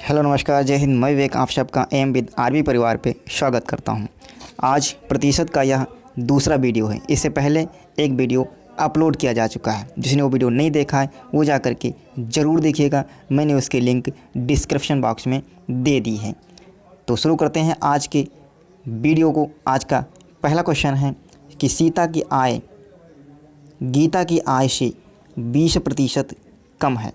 Hello नमस्कार, जय हिंद। मैं विवेक आप सबका एम विद आरबी परिवार पे स्वागत करता हूं। आज प्रतिशत का यह दूसरा वीडियो है। इससे पहले एक वीडियो अपलोड किया जा चुका है। जिसने वो वीडियो नहीं देखा है वो जा कर के ज़रूर देखिएगा। मैंने उसके लिंक डिस्क्रिप्शन बॉक्स में दे दी है। तो शुरू करते हैं आज के वीडियो को। आज का पहला क्वेश्चन है कि सीता की आय गीता की आय से 20% कम है।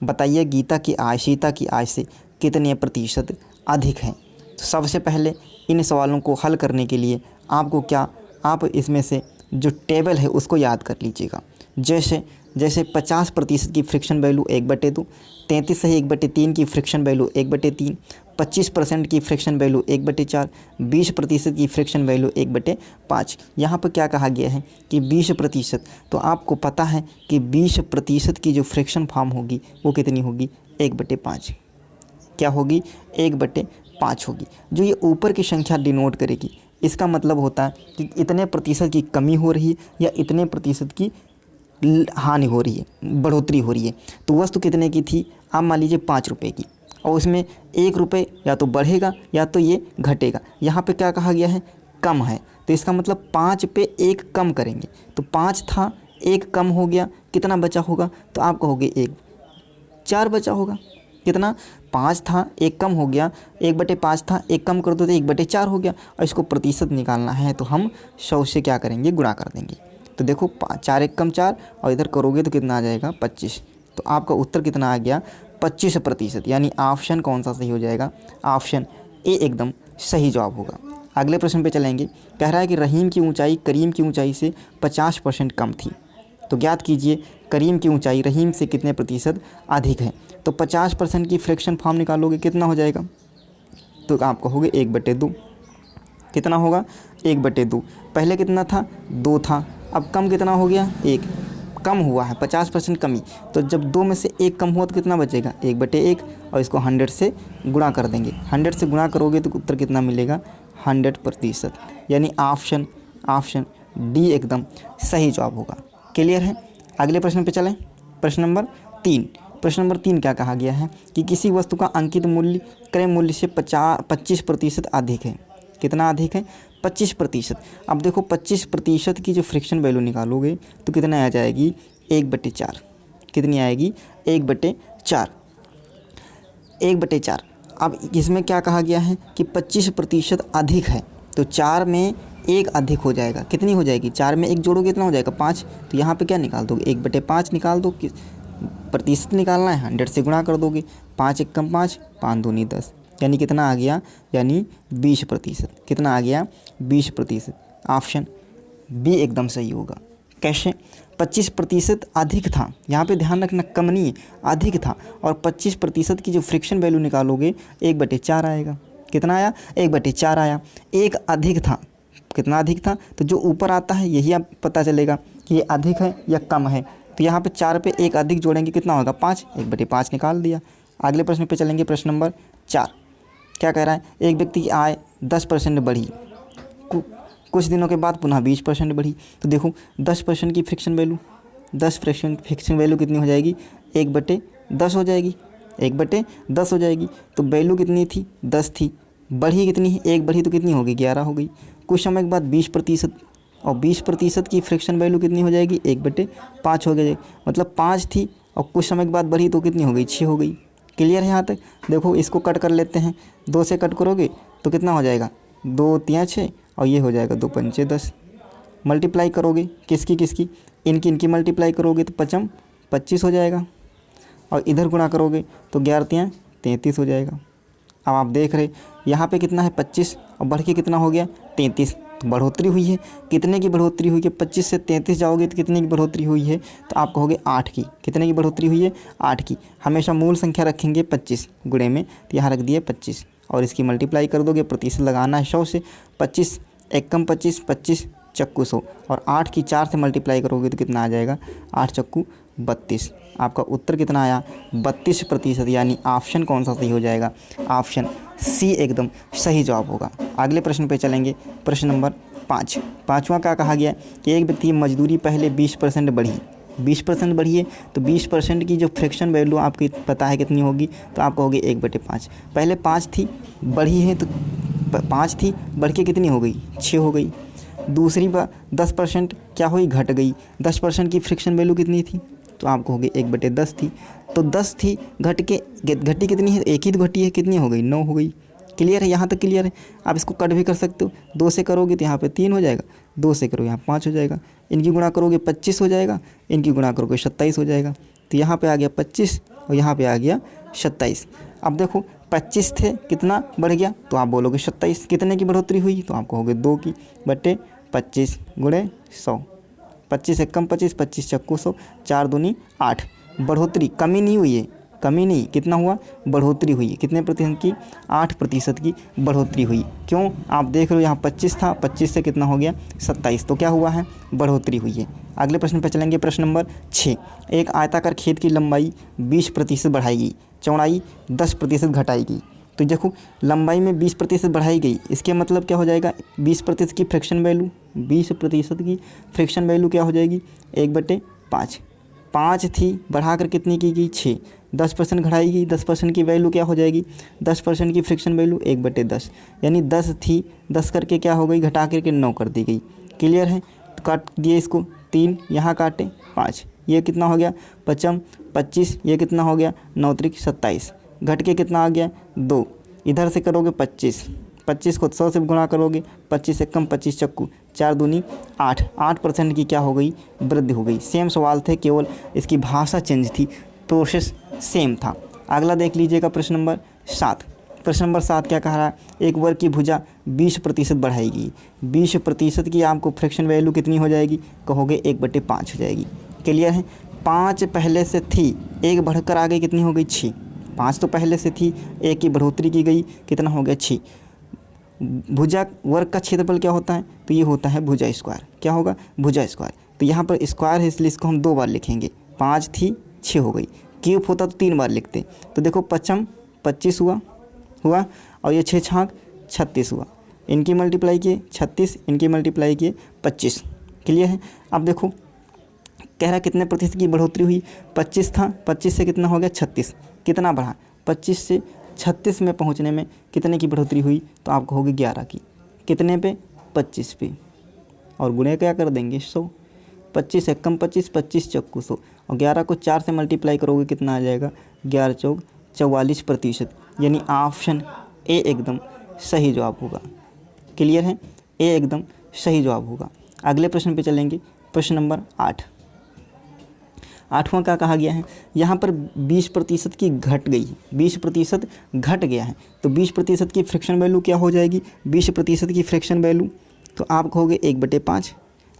बताइए गीता की आय सीता की आय से कितने प्रतिशत अधिक है। तो सबसे पहले इन सवालों को हल करने के लिए आप इसमें से जो टेबल है उसको याद कर लीजिएगा। जैसे 50% की फ्रिक्शन वैल्यू 1/2, 33 सही 1/3 की फ्रिक्शन वैल्यू 1/3, 25% की फ्रिक्शन वैल्यू 1/4, 20% की फ्रिक्शन वैल्यू 1/5। यहाँ पर क्या कहा गया है कि 20%। तो आपको पता है कि 20% की जो फ्रिक्शन फॉर्म होगी वो कितनी होगी, 1/5। क्या होगी, 1/5 होगी। जो ये ऊपर की संख्या डिनोट करेगी, इसका मतलब होता है कि इतने प्रतिशत की कमी हो रही है या इतने प्रतिशत की हानि हो रही है, बढ़ोतरी हो रही है। तो वस्तु कितने की थी, आप मान लीजिए 5 रुपये की, और उसमें 1 रुपये या तो बढ़ेगा या तो ये घटेगा। यहाँ पे क्या कहा गया है, कम है। तो इसका मतलब 5 पे 1 कम करेंगे। तो 5 था, 1 कम हो गया, कितना बचा होगा, तो आप कहोगे 1, 4 बचा होगा। कितना, 5 था 1 कम हो गया, 1/5 था 1 कम कर दो तो 1/4 हो गया। और इसको प्रतिशत निकालना है तो हम 100 से क्या करेंगे, गुणा कर देंगे। तो देखो 4 1 कम 4 और इधर करोगे तो कितना आ जाएगा, 25। तो आपका उत्तर कितना आ गया, 25%। यानी ऑप्शन कौन सा सही हो जाएगा, ऑप्शन ए एकदम सही जवाब होगा। अगले प्रश्न पे चलेंगे। कह रहा है कि रहीम की ऊंचाई करीम की ऊंचाई से 50% कम थी। तो ज्ञात कीजिए करीम की ऊंचाई रहीम से कितने प्रतिशत अधिक है। तो 50% की फ्रैक्शन फॉर्म निकालोगे कितना हो जाएगा, तो आप कहोगे 1/2। कितना होगा, 1/2। पहले कितना था, 2 था, अब कम कितना हो गया, 1 कम हुआ है, 50% कमी। तो जब 2 में से 1 कम हुआ तो कितना बचेगा, 1/1। और इसको 100 से गुणा कर देंगे। 100 से गुणा करोगे तो उत्तर कितना मिलेगा, 100%। यानी ऑप्शन डी एकदम सही जवाब होगा। क्लियर है। अगले प्रश्न पे चलें। प्रश्न नंबर 3 क्या कहा गया है कि किसी वस्तु का अंकित मूल्य क्रय मूल्य से 25% अधिक है। कितना अधिक है, 25%। अब देखो 25% की जो फ्रिक्शन वैल्यू निकालोगे तो कितना आ जाएगी, 1/4। कितनी आएगी, 1/4। 1/4। अब इसमें क्या कहा गया है कि 25% अधिक है, तो 4 में 1 अधिक हो जाएगा। कितनी हो जाएगी, 4 में 1 जोड़ोगे कितना हो जाएगा, 5। तो यहाँ पे क्या निकाल दोगे, 1/5 निकाल दो। प्रतिशत निकालना है, 100 से गुणा कर दोगे। 5 1 कम 5, 5 दूनी 10। यानी कितना आ गया, यानी 20%। कितना आ गया, 20%। ऑप्शन बी एकदम सही होगा। कैसे, 25% अधिक था, यहाँ पे ध्यान रखना कम नहीं है, अधिक था। और 25% की जो फ्रिक्शन वैल्यू निकालोगे 1/4 आएगा। कितना आया, 1/4 आया। 1 अधिक था, कितना अधिक था, तो जो ऊपर आता है यही आप पता चलेगा कि ये अधिक है या कम है। तो यहाँ पे 4 पे 1 अधिक जोड़ेंगे कितना होगा, 5, 1/5 निकाल दिया। अगले प्रश्न पे चलेंगे। प्रश्न नंबर 4 क्या कह रहा है, एक व्यक्ति की आय 10% बढ़ी, कुछ दिनों के बाद पुनः 20% बढ़ी। तो देखो 10% की फ्रिक्शन वैल्यू, 10% फ्रिक्शन वैल्यू कितनी हो जाएगी, 1/10 हो जाएगी, 1/10 हो जाएगी। तो वैल्यू कितनी थी, 10 थी, बढ़ी कितनी है, 1 बढ़ी तो कितनी होगी, 11 हो गई। कुछ समय के बाद 20%, और 20% की फ्रिक्शन वैल्यू कितनी हो जाएगी, 1/5 हो गई। मतलब 5 थी और कुछ समय के बाद बढ़ी तो कितनी हो गई, 6 हो गई। क्लियर है यहाँ तक। देखो इसको कट कर लेते हैं, 2 से कट करोगे तो कितना हो जाएगा, 2 3 6 और ये हो जाएगा 2 5 10। मल्टीप्लाई करोगे किसकी, इनकी मल्टीप्लाई करोगे तो 5 25 हो जाएगा। और इधर गुणा करोगे तो 11 3 33 हो जाएगा। अब आप देख रहे यहाँ पे कितना है, 25 और बढ़ के कितना हो गया, 33। तो बढ़ोतरी हुई है, कितने की बढ़ोतरी हुई है, 25 से 33 जाओगे तो कितने की बढ़ोतरी हुई है, तो आप कहोगे 8 की। कितने की बढ़ोतरी हुई है, 8 की। हमेशा मूल संख्या रखेंगे 25 गुणे में, तो यहाँ रख दिए 25 और इसकी मल्टीप्लाई कर दोगे। प्रतिशत लगाना है 100 से। 25 1 कम 25, 25 चक्कू 100 और 8 की 4 से मल्टीप्लाई करोगे तो कितना आ जाएगा, 8 चक्कू 32। आपका उत्तर कितना आया, 32%। यानी ऑप्शन कौन सा सही हो जाएगा, ऑप्शन सी एकदम सही जवाब होगा। अगले प्रश्न पे चलेंगे। प्रश्न नंबर 5। पाँचवा क्या कहा गया कि एक व्यक्ति की मजदूरी पहले 20% बढ़ी, 20% बढ़ी है तो 20% की जो फ्रैक्शन वैल्यू आपकी पता है कितनी होगी, तो आप कहोगे 1/5। पहले 5 थी, बढ़ी है तो 5 थी, बढ़ के कितनी हो गई, 6 हो गई। दूसरी बार 10% क्या हुई, घट गई। 10% की फ्रैक्शन वैल्यू कितनी थी, तो आप कहोगे 1/10 थी। तो 10 थी, घटी कितनी है, एक ही तो घटी है, कितनी हो गई, 9 हो गई। क्लियर है, यहाँ तक क्लियर है। आप इसको कट भी कर सकते हो, 2 से करोगे तो यहाँ पे 3 हो जाएगा, 2 से करोगे यहाँ 5 हो जाएगा, इनकी गुणा करोगे 25 हो जाएगा, इनकी गुणा करोगे 27 हो जाएगा। तो यहाँ पे आ गया 25 और यहाँ पे आ गया 27। अब देखो 25 थे, कितना बढ़ गया, तो आप बोलोगे 27। कितने की बढ़ोतरी हुई, तो आप कहोगे 2 की, बटे 25 गुणे 100। 25 एकम 25, 25 चक्कू 100, 4 दूनी 8। बढ़ोतरी, कमी नहीं हुई है, कमी नहीं, कितना हुआ, बढ़ोतरी हुई है। कितने प्रतिशत की, 8% की बढ़ोतरी हुई। क्यों, आप देख रहे हो यहाँ 25 था, 25 से कितना हो गया, 27, तो क्या हुआ है, बढ़ोतरी हुई है। अगले प्रश्न पर चलेंगे, प्रश्न नंबर 6। एक आयताकार खेत की लंबाई 20% बढ़ाई गई, चौड़ाई 10% घटाई गई। तो देखो लंबाई में 20% बढ़ाई गई, इसके मतलब क्या हो जाएगा, 20% की फ्रैक्शन वैल्यू, 20% की फ्रैक्शन वैल्यू क्या हो जाएगी, 1/5। 5 थी, बढ़ा कर कितनी की गई, 6। 10% घटाई गई, 10% की वैल्यू क्या हो जाएगी, 10% की फ्रैक्शन वैल्यू 1/10, यानी 10 थी, 10 करके क्या हो गई, घटा करके 9 कर दी गई। क्लियर है, तो काट दिए इसको, 3 यहाँ काटे 5, ये कितना हो गया, 5 25, ये कितना हो गया, 9 त्रिक 27, घट के कितना आ गया, 2। इधर से करोगे 25, 25 को 100 से गुणा करोगे, 25 एकम 25 चक्कू, 4 दूनी 8। 8% की क्या हो गई, वृद्धि हो गई। सेम सवाल थे, केवल इसकी भाषा चेंज थी, प्रोसेस सेम था। अगला देख लीजिएगा, प्रश्न नंबर 7। प्रश्न नंबर 7 क्या कह रहा है, एक वर्ग की भुजा 20% बढ़ाएगी। 20% की आपको फ्रैक्शन वैल्यू कितनी हो जाएगी, कहोगे 1/5 हो जाएगी। क्लियर है, 5 पहले से थी, 1 बढ़कर आ गई, कितनी हो गई, 6। 5 तो पहले से थी, 1 की बढ़ोतरी की गई, कितना हो गया, 6। भुजा वर्ग का क्षेत्रफल क्या होता है, तो ये होता है भुजा स्क्वायर। क्या होगा, भुजा स्क्वायर। तो यहाँ पर स्क्वायर है इसलिए इसको हम 2 बार लिखेंगे। 5 थी, 6 हो गई। क्यूब होता तो 3 बार लिखते। तो देखो 5 25 हुआ और ये 6 छाक 36 हुआ। इनकी मल्टीप्लाई किए 36, इनकी मल्टीप्लाई किए 25। क्लियर है। अब देखो कह रहा है कितने प्रतिशत की बढ़ोतरी हुई, 25 था, 25 से कितना हो गया, 36। कितना बढ़ा, 25 से 36 में पहुंचने में कितने की बढ़ोतरी हुई, तो आप कहोगे 11 की। कितने पे, 25 पे, और गुणे क्या कर देंगे, 100। 25 एकम 25, 25 चक्कू 100, और 11 को 4 से मल्टीप्लाई करोगे, कितना आ जाएगा, 11 चौक 44%, यानी ऑप्शन ए एकदम सही जवाब होगा। क्लियर है, ए एकदम सही जवाब होगा। अगले प्रश्न पे चलेंगे, प्रश्न नंबर 8। 8वां क्या कहा गया है, यहाँ पर 20% की घट गई है, 20% घट गया है, तो 20% की फ्रैक्शन वैल्यू क्या हो जाएगी, 20% की फ्रैक्शन वैल्यू, तो आप कहोगे 1/5।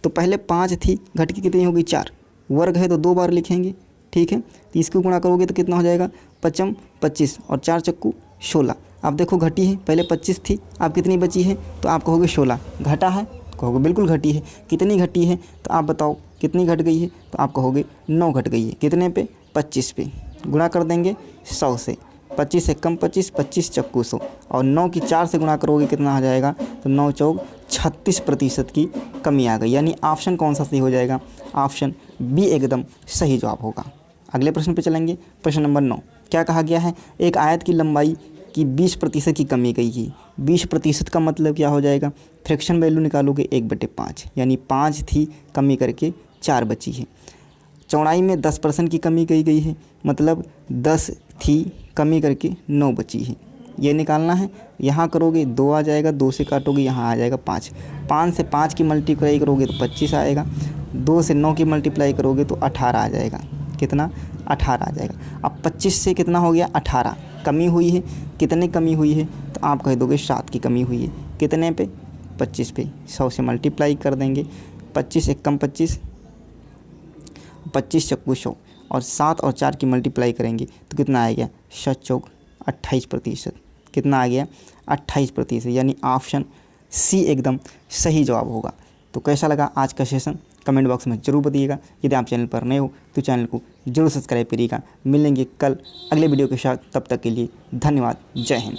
तो पहले 5 थी, घट की कितनी होगी, 4। वर्ग है तो 2 बार लिखेंगे, ठीक है। तो इसको गुणा करोगे तो कितना हो जाएगा, 5 25 और 4 चक्कू 16। आप देखो घटी है, पहले 25 थी, अब कितनी बची है, तो आप कहोगे 16। घटा है, कहोगे बिल्कुल घटी है। कितनी घटी है, तो आप बताओ कितनी घट गई है, तो आप कहोगे 9 घट गई है। कितने पे, 25 पे, गुणा कर देंगे 100 से। 25 एकम 25, 25 चक्कू 100, और 9 की 4 से गुणा करोगे, कितना आ जाएगा, तो 9 चौक 36% की कमी आ गई। यानी ऑप्शन कौन सा सही हो जाएगा, ऑप्शन बी एकदम सही जवाब होगा। अगले प्रश्न पे चलेंगे, प्रश्न नंबर 9। क्या कहा गया है, एक आयत की लंबाई की 20% की कमी गई है। 20% का मतलब क्या हो जाएगा, फ्रैक्शन वैल्यू निकालोगे 1/5, यानी 5 थी, कमी करके 4 बची है। चौड़ाई में 10% की कमी गई है, मतलब 10 थी, कमी करके 9 बची है। ये निकालना है, यहाँ करोगे 2 आ जाएगा, 2 से काटोगे यहाँ आ जाएगा 5। 5 से 5 की मल्टीप्लाई करोगे तो 25 आएगा, 2 से 9 की मल्टीप्लाई करोगे तो 18 आ जाएगा। कितना, 18 आ जाएगा। अब 25 से कितना हो गया, 18 कमी हुई है। कितने कमी हुई है, तो आप कह दोगे 7 की कमी हुई है। कितने पे, 25 पे, 100 से मल्टीप्लाई कर देंगे। 25 एकम 25, 25 चक्कू 100, और 7 और 4 की मल्टीप्लाई करेंगे तो कितना आ गया, 7 चौक 28%। कितना आ गया, 28%, यानी ऑप्शन सी एकदम सही जवाब होगा। तो कैसा लगा आज का सेशन, कमेंट बॉक्स में ज़रूर बताइएगा। यदि आप चैनल पर नए हो तो चैनल को जरूर सब्सक्राइब करिएगा। मिलेंगे कल अगले वीडियो के साथ, तब तक के लिए धन्यवाद, जय हिंद।